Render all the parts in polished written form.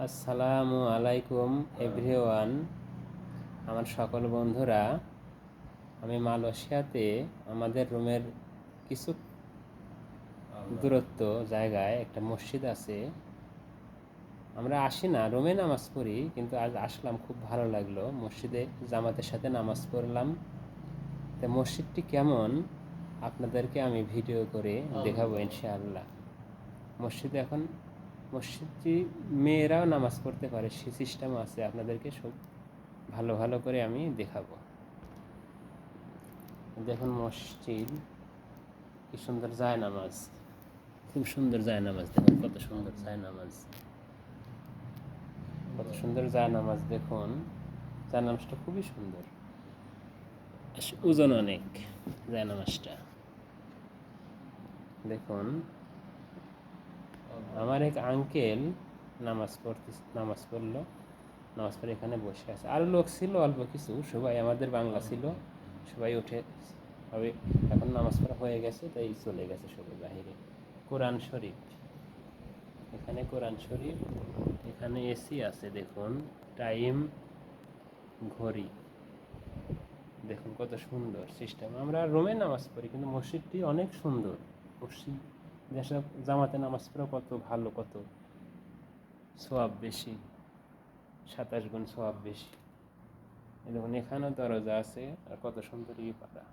আসসালামু আলাইকুম এভরিওয়ান, আমার সকল বন্ধুরা। আমি মালয়েশিয়াতে আমাদের রুমের কিছু দূরত্ব জায়গায় একটা মসজিদ আছে। আমরা আসি না, রুমে নামাজ পড়ি, কিন্তু আজ আসলাম, খুব ভালো লাগলো। মসজিদে জামাতের সাথে নামাজ পড়লাম। তো মসজিদটি কেমন আপনাদেরকে আমি ভিডিও করে দেখাবো ইনশাআল্লাহ। মসজিদটি মেয়েরাও নামাজ পড়তে পারে, সে সিস্টেম আছে। আপনাদেরকে সব ভালো ভালো করে আমি দেখাবো। দেখুন মসজিদ, কি সুন্দর যায় নামাজ, খুব সুন্দর যায় নামাজ। দেখুন কত সুন্দর যায় নামাজ, কত সুন্দর যায় নামাজ। দেখুন যায় নামাজটা খুবই সুন্দর, ওজন অনেক যায় নামাজটা। দেখুন আমার এক আঙ্কেল নামাজ পড়লো, নামাজ পড়ে এখানে বসে আছে। আরও লোক ছিল অল্প কিছু, সবাই আমাদের বাংলা ছিল। সবাই উঠে সবাই এখন নামাজ পড়া হয়ে গেছে, তাই চলে গেছে সবাই বাহিরে। কোরআন শরীফ, এখানে কোরআন শরীফ, এখানে এসি আছে। দেখুন টাইম, ঘড়ি, দেখুন কত সুন্দর সিস্টেম। আমরা রুমে নামাজ পড়ি, কিন্তু মসজিদটি অনেক সুন্দর। মসজিদ যেসব জামাতে নামাজ পড়া কত ভালো, কত সওয়াব বেশি, 27 গুণ সওয়াব বেশি। দেখুন এখানেও দরজা আছে, আর কত সুন্দর পাড়া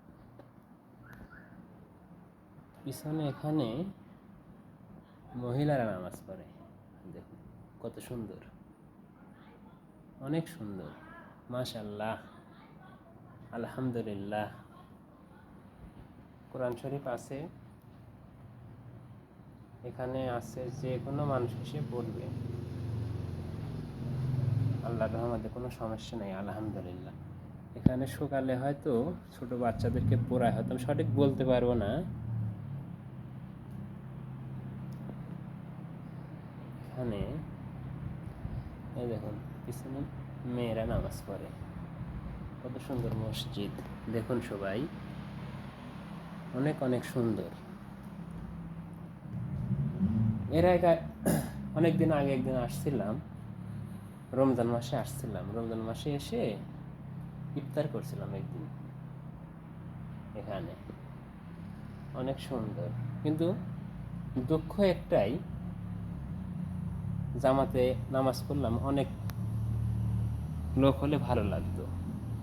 পিছনে। এখানে মহিলারা নামাজ পড়ে, দেখুন কত সুন্দর, অনেক সুন্দর, মাশাআল্লাহ, আলহামদুলিল্লাহ। কোরআন শরীফ আছে এখানে, আছে, যে কোনো মানুষ এসে পড়বে, আল্লাহর রহমতে কোনো সমস্যা নেই, আলহামদুলিল্লাহ। এখানে সকালে হয়তো ছোট বাচ্চাদেরকে পড়ায়, হয়তো আমি সঠিক বলতে পারবো না। এখানে এই দেখুন পিছনে মেয়েরা নামাজ পড়ে, কত সুন্দর মসজিদ। দেখুন সবাই, অনেক অনেক সুন্দর। এর আগে অনেক দিন আগে একদিন আসছিলাম, রমজান মাসে আসছিলাম। রমজান মাসে এসে ইফতার করছিলাম একদিন এখানে, অনেক সুন্দর। কিন্তু দুঃখ একটাই, জামাতে নামাজ পড়লাম, অনেক লোক হলে ভালো লাগতো,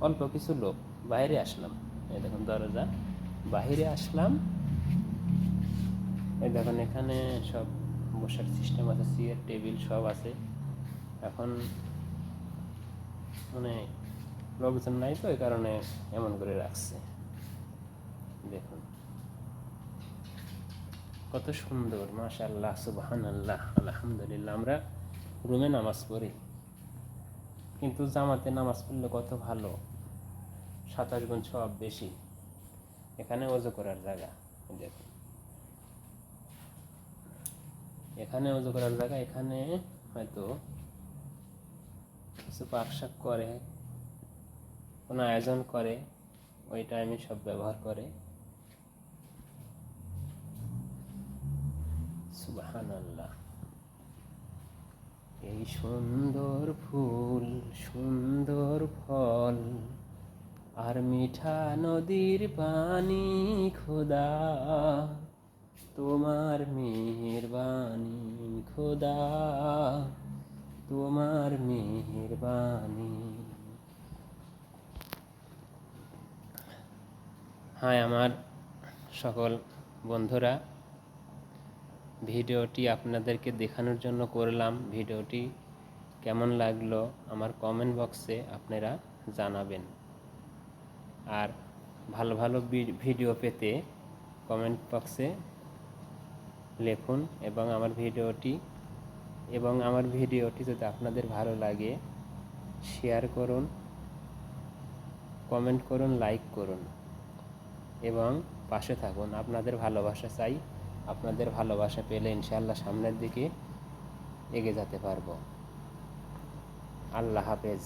অল্প কিছু লোক। বাইরে আসলাম, এই দেখুন দরজা, বাইরে আসলাম, এই দেখুন এখানে সব বসার সিস্টেম আছে, চেয়ার টেবিল সব আছে। এখন মানে লোকজন নাই, তো এই কারণে এমন করে রাখছে। দেখুন কত সুন্দর, মাশাআল্লাহ, সুবহানাল্লাহ, আলহামদুলিল্লাহ। আমরা রুমে নামাজ পড়ি, কিন্তু জামাতে নামাজ পড়লে কত ভালো, 27 গুণ সওয়াব বেশি। এখানে ওযু করার জায়গা, দেখুন এখানে ওযু করার জায়গা। এখানে হয়তো কিছু পাকশাক করে, কোনো আয়োজন করে, ওই টাইমে সব ব্যবহার করে। সুবহানাল্লাহ। এই সুন্দর ফুল, সুন্দর ফল, আর মিঠা নদীর পানি, খোদা তোমার মেহেরবানি, খোদা তোমার মেহেরবানি। হ্যাঁ আমার সকল বন্ধুরা, ভিডিওটি আপনাদেরকে দেখানোর জন্য করলাম। ভিডিওটি কেমন লাগলো আমার কমেন্ট বক্সে আপনারা জানাবেন। আর ভালো ভালো ভিডিও পেতে কমেন্ট বক্সে লিখুন, এবং আমার ভিডিওটি যদি আপনাদের ভালো লাগে শেয়ার করুন, কমেন্ট করুন, লাইক করুন, এবং পাশে থাকুন। আপনাদের ভালোবাসা চাই, আপনাদের ভালোবাসা পেলে ইনশাআল্লাহ সামনের দিকে এগিয়ে যেতে পারবো। আল্লাহ হাফেজ।